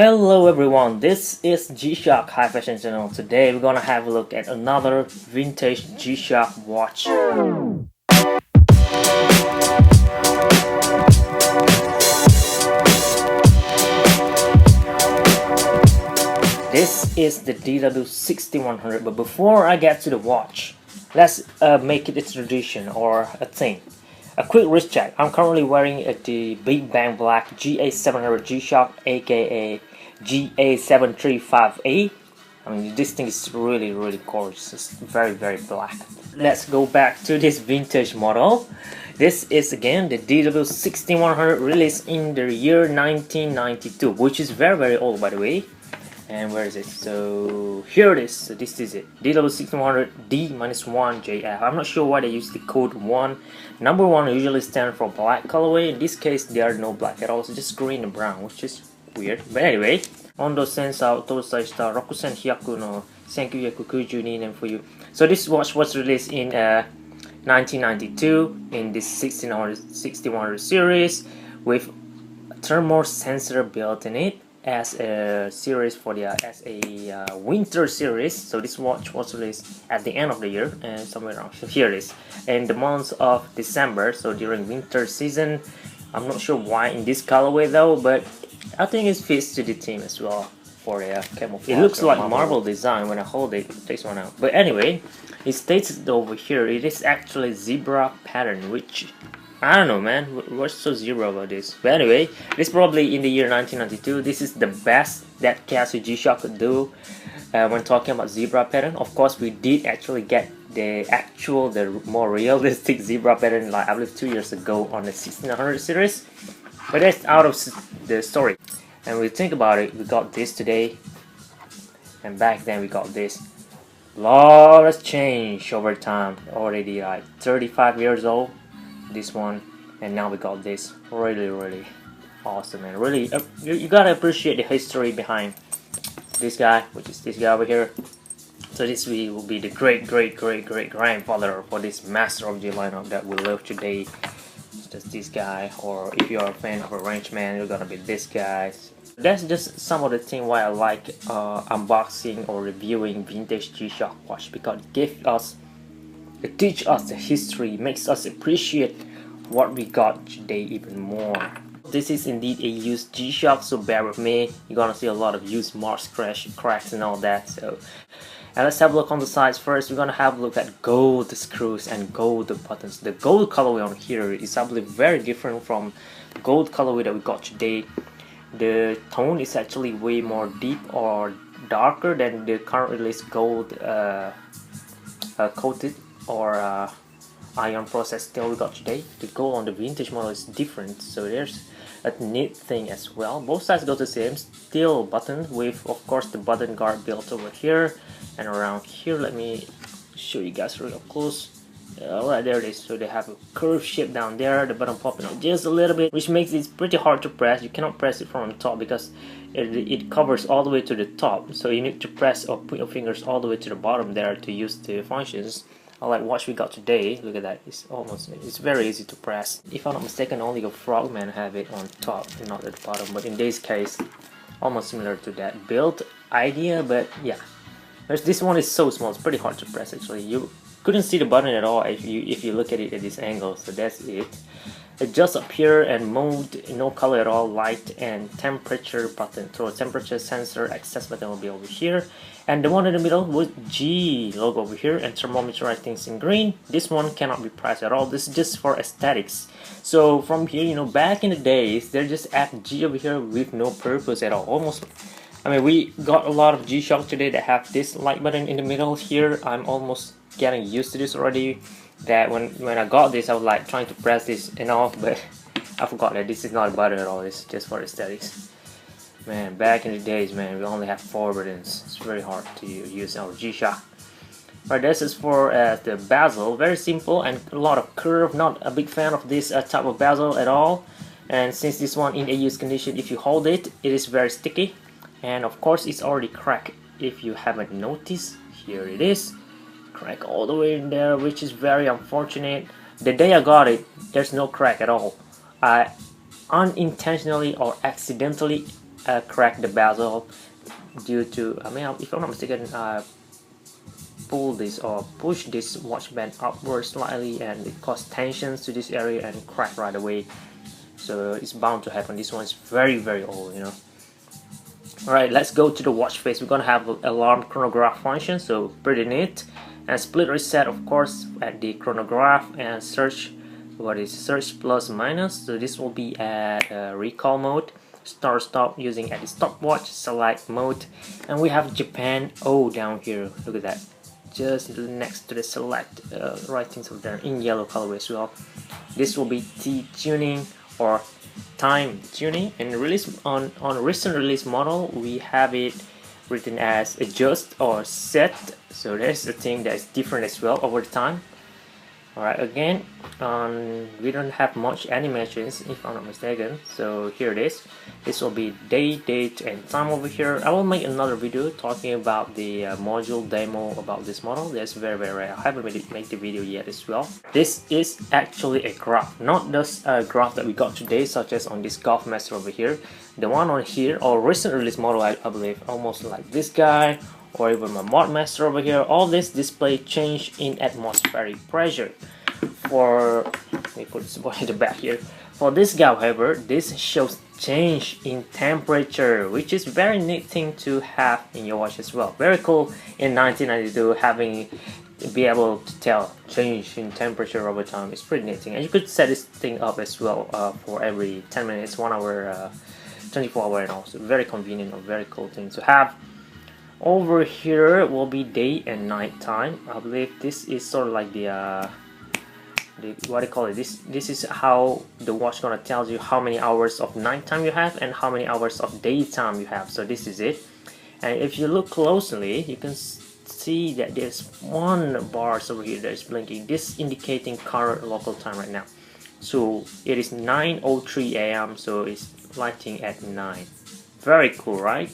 Hello everyone, this is G-Shock High Fashion Channel. Today we're gonna have a look at another vintage G-Shock watch. This is the DW-6100, but before I get to the watch, let's make it a tradition or a thing. A quick wrist check. I'm currently wearing the Big Bang Black GA700 G-Shock, aka GA735A. I mean, this thing is really gorgeous. It's very black. Let's go back to this vintage model. This is again the DW-6100 released in the year 1992, which is very old, by the way. And where is it? So here it is. So this is it. DW-6100 D-1JF. I'm not sure why they use the code 1. Number 1 usually stands for black colorway. In this case, there are no black at all. It's just green and brown, which is weird. But anyway, Ondo Sensa Otosai shita Rokusen Hyaku no 1992 年 for you. So this watch was released in 1992 in this 6100 series with a thermal sensor built in it as a series for the winter series. So this watch was released at the end of the year and somewhere around here it is in the month of December, so during winter season. I'm not sure why in this colorway though, but I think it fits to the theme as well for the camouflage. It looks like marble design when I hold it. It takes one out. But anyway, it states over here it is actually zebra pattern, which I don't know, man. What's so zero about this? But anyway, this probably in the year 1992. This is the best that Casio G-Shock could do when talking about zebra pattern. Of course, we did actually get the more realistic zebra pattern, like I believe 2 years ago on the 1600 series. But that's out of the story. And we think about it, we got this today, and back then we got this. Lot has changed over time. Already like 35 years old. This one, and now we got this. Really awesome, and really you gotta appreciate the history behind this guy, which is this guy over here. So this will be the great grandfather for this master of G lineup that we love today. Just this guy, or if you're a fan of arrangement, you're gonna be this guy. That's just some of the things why I like unboxing or reviewing vintage G-Shock watch, because it teaches us the history, makes us appreciate what we got today even more. This is indeed a used G-Shock, so bear with me. You're gonna see a lot of used marks, cracks and all that. So, and let's have a look on the sides first. We're gonna have a look at gold screws and gold buttons. The gold colorway on here is, I believe, very different from gold colorway that we got today. The tone is actually way more deep or darker than the current release gold coated or iron processed steel we got today. The gold on the vintage model is different, so there's a neat thing as well. Both sides got the same steel button with, of course, the button guard built over here and around here. Let me show you guys real close. Right there it is. So they have a curved shape down there, the button popping out just a little bit, which makes it pretty hard to press. You cannot press it from the top because it covers all the way to the top, so you need to press or put your fingers all the way to the bottom there to use the functions. Unlike watch we got today, look at that, it's very easy to press. If I'm not mistaken, only a Frogman have it on top and not at the bottom, but in this case almost similar to that build idea. But yeah, this one is so small, it's pretty hard to press actually. You couldn't see the button at all if you look at it at this angle. So that's it. Adjust up here and mode, no color at all, light and temperature button. Throw temperature sensor access button will be over here, and the one in the middle with G logo over here, and thermometer I think is in green. This one cannot be priced at all. This is just for aesthetics. So from here, you know, back in the days, they just add G over here with no purpose at all. Almost, I mean, we got a lot of G-Shock today that have this light button in the middle here. I'm almost getting used to this already. That when I got this, I was like trying to press this and all, but I forgot that this is not a button at all. It's just for aesthetics. Man, back in the days, man, we only have 4 buttons. It's very hard to use our G-Shock. Right, this is for the bezel. Very simple and a lot of curve. Not a big fan of this type of bezel at all. And since this one in a used condition, if you hold it, it is very sticky. And of course, it's already cracked. If you haven't noticed, here it is. Crack all the way in there, which is very unfortunate. The day I got it, there's no crack at all. I unintentionally or accidentally crack the bezel due to, I mean, if I'm not mistaken, pull this or push this watch band upward slightly, and it caused tensions to this area and crack right away. So it's bound to happen. This one's very old, you know. Alright, let's go to the watch face. We're gonna have alarm chronograph function, so pretty neat. And split reset, of course, at the chronograph, and search, what is search plus minus, so this will be at recall mode. Start stop using at the stopwatch select mode, and we have Japan O down here. Look at that, just next to the select writings over there in yellow colorway as well. This will be T tuning or time tuning, and release on recent release model we have it written as adjust or set, so there's a thing that's different as well over time. Alright, again, we don't have much animations if I'm not mistaken, so here it is. This will be day, date, and time over here. I will make another video talking about the module demo about this model. That's very rare. I haven't made the video yet as well. This is actually a graph, not just a graph that we got today, such as on this Golf Master over here. The one on here, or recent release model, I believe, almost like this guy, or even my Mod Master over here. All this display change in atmospheric pressure. For, let me put this boy in the back here. For this guy, however, this shows change in temperature, which is very neat thing to have in your watch as well. Very cool in 1992 having be able to tell change in temperature over time. It's pretty neat thing, and you could set this thing up as well for every 10 minutes, 1 hour, 24 hour, and also very convenient or very cool thing to have. Over here will be day and night time. I believe this is sort of like the what do you call it? This is how the watch gonna tell you how many hours of nighttime you have and how many hours of daytime you have. So this is it. And if you look closely, you can see that there's one bar over here that is blinking. This indicating current local time right now. So it is 9:03 a.m. So it's lighting at 9. Very cool, right?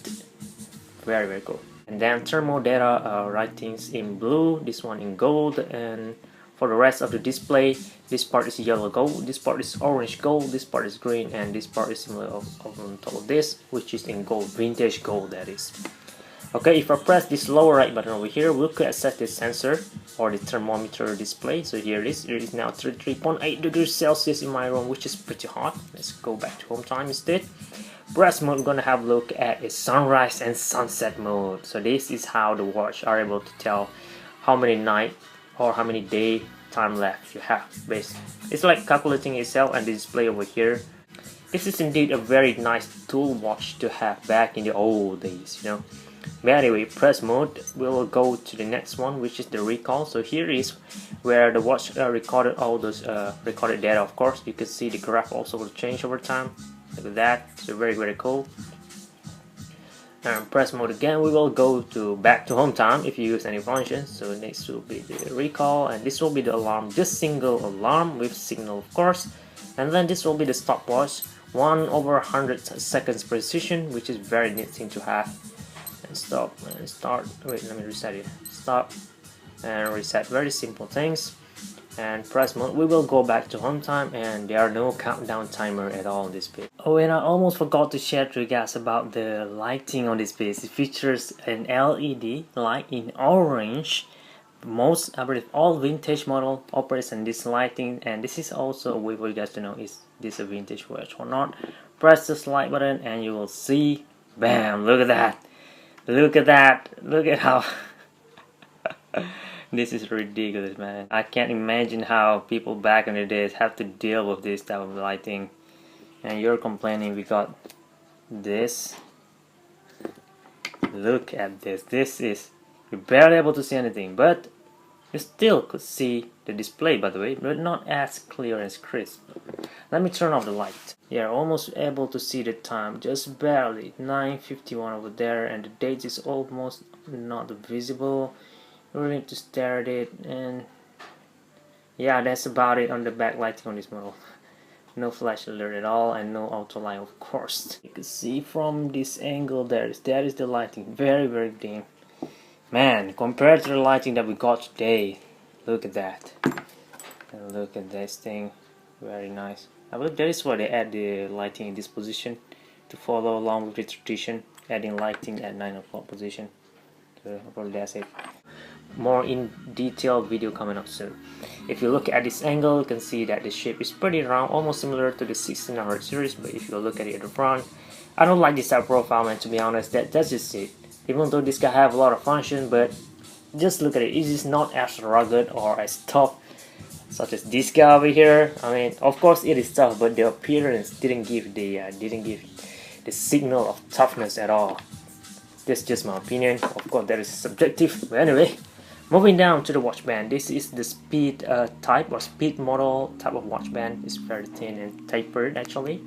Very cool. And then thermal data writings in blue, this one in gold, and for the rest of the display, this part is yellow gold, this part is orange gold, this part is green, and this part is similar on top of this, which is in gold, vintage gold that is. Okay, if I press this lower right button over here, we could set the sensor or the thermometer display. So here it is. It is now 33.8 degrees Celsius in my room, which is pretty hot. Let's go back to home time instead. Brass mode, we're gonna have a look at a sunrise and sunset mode. So this is how the watch are able to tell how many night or how many day time left you have. Basically, it's like calculating itself, and the display over here. This is indeed a very nice tool watch to have back in the old days, you know. But anyway, press mode, we'll go to the next one, which is the recall. So here is where the watch recorded all those recorded data. Of course, you can see the graph also will change over time. Look at that. So very cool. And press mode again, we will go to back to home time if you use any functions. So next will be the recall, and this will be the alarm, just single alarm with signal, of course. And then this will be the stopwatch, 1/100 seconds precision, which is very neat thing to have. And stop and start. Wait, let me reset it. Stop and reset. Very simple things. And press mode, we will go back to home time, and there are no countdown timer at all on this page. Oh, and I almost forgot to share to you guys about the lighting on this page. It features an LED light in orange. Most, I believe, all vintage model operates on this lighting, and this is also a way for you guys to know is this a vintage watch or not. Press the slide button and you will see, bam, look at that. Look at that. Look at how this is ridiculous, man. I can't imagine how people back in the days have to deal with this type of lighting. And you're complaining we got this. Look at this. This is, you're barely able to see anything, but you still could see the display, by the way, but not as clear as crisp. Let me turn off the light. You're almost able to see the time, just barely. 9:51 over there, and the date is almost not visible. You really need to stare at it, and yeah, that's about it on the backlighting on this model. No flash alert at all, and no auto light, of course. You can see from this angle that is the lighting, very dim. Man, compared to the lighting that we got today, look at that. And look at this thing, very nice. I believe that is why they add the lighting in this position. to follow along with the tradition, adding lighting at 9 o'clock position. So probably that's it. More in detail video coming up soon. If you look at this angle, you can see that the shape is pretty round, almost similar to the 1600 series. But if you look at it at the front, I don't like this type of profile, man, to be honest. That's just it. Even though this guy have a lot of function, but just look at it. It is not as rugged or as tough such as this guy over here. I mean, of course it is tough, but the appearance didn't give the signal of toughness at all. That's just my opinion. Of course, that is subjective. But anyway, moving down to the watch band. This is the speed type or speed model type of watch band. It's very thin and tapered actually.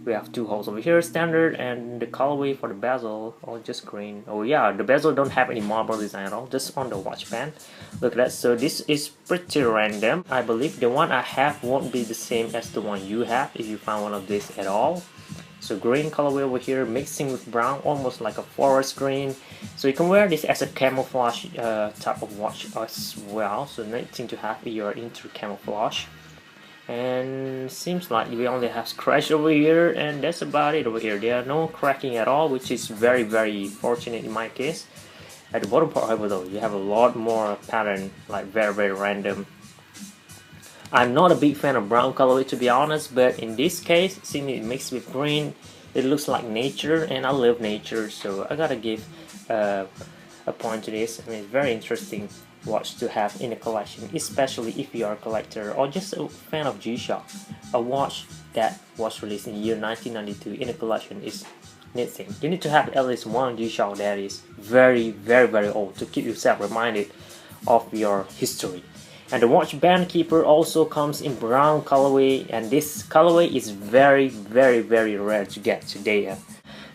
We have two holes over here, standard, and the colorway for the bezel, or just green. Oh yeah, the bezel don't have any marble design at all, just on the watch band. Look at that. So this is pretty random. I believe the one I have won't be the same as the one you have if you find one of these at all. So green colorway over here mixing with brown, almost like a forest green. So you can wear this as a camouflage type of watch as well. So nothing to have if you're into camouflage. And seems like we only have scratch over here, and that's about it over here. There are no cracking at all, which is very fortunate in my case. At the bottom part, however, though, you have a lot more pattern, like very random. I'm not a big fan of brown colorway, to be honest, but in this case, seeing it mixed with green, it looks like nature, and I love nature, so I gotta give a point to this. I mean, it's very interesting watch to have in a collection, especially if you are a collector or just a fan of G-Shock. A watch that was released in the year 1992 in a collection is neat thing. You need to have at least one G-Shock that is very old to keep yourself reminded of your history. And the Watchband Keeper also comes in brown colorway, and this colorway is very rare to get today.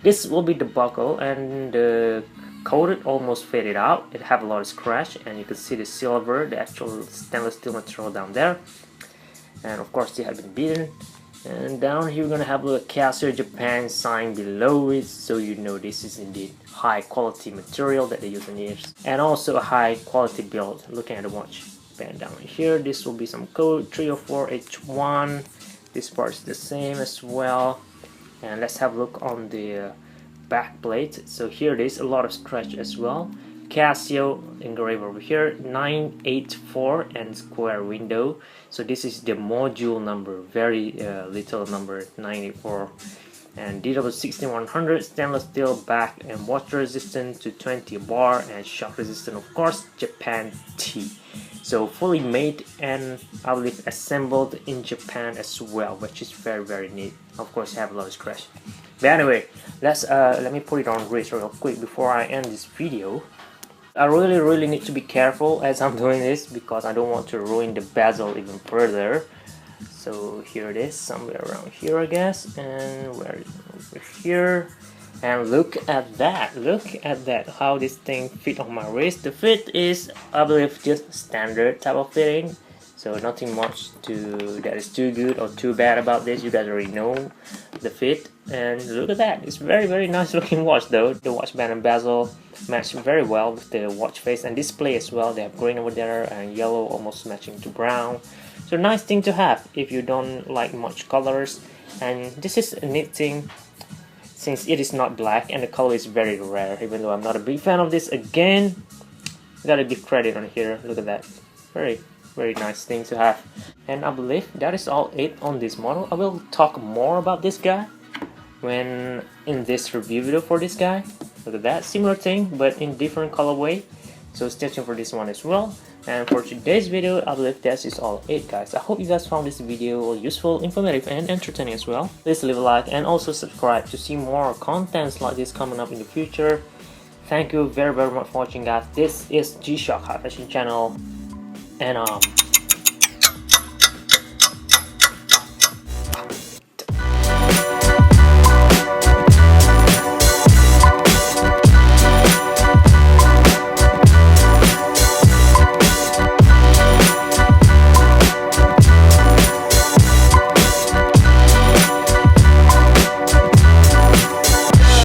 This will be the buckle, and the coated almost faded out. It have a lot of scratch, and you can see the silver, the actual stainless steel material down there, and of course they have been beaten. And down here you're gonna have a Casio Japan sign below it, so you know this is indeed high quality material that they use in ears, and also a high quality build. Looking at the watch band down here, this will be some code 304H1. This part is the same as well. And let's have a look on the back plate. So here it is, a lot of scratch as well. Casio engraved over here, 984 and square window. So this is the module number, very little number, 984. And DW-6100 stainless steel back and water resistant to 20 bar and shock resistant, of course, Japan T. So fully made and I believe assembled in Japan as well, which is very neat. Of course, have a lot of scratch. But anyway, let me put it on wrist real quick before I end this video. I really need to be careful as I'm doing this because I don't want to ruin the bezel even further. So here it is, somewhere around here I guess, and where is it? Over here. And look at that, how this thing fit on my wrist. The fit is, I believe, just standard type of fitting, so nothing much that is too good or too bad about this. You guys already know the fit, and look at that. It's very nice looking watch though. The watch band and bezel match very well with the watch face and display as well. They have green over there and yellow almost matching to brown. So nice thing to have if you don't like much colors. And this is a neat thing since it is not black and the color is very rare. Even though I'm not a big fan of this, again, gotta give credit on here. Look at that, very nice thing to have. And I believe that is all it on this model. I will talk more about this guy when in this review video for this guy. Look at that, similar thing but in different colorway, so stay tuned for this one as well. And for today's video, I believe that is all it, guys. I hope you guys found this video useful, informative, and entertaining as well. Please leave a like and also subscribe to see more contents like this coming up in the future. Thank you very much for watching, guys. This is G-Shock High Fashion channel, and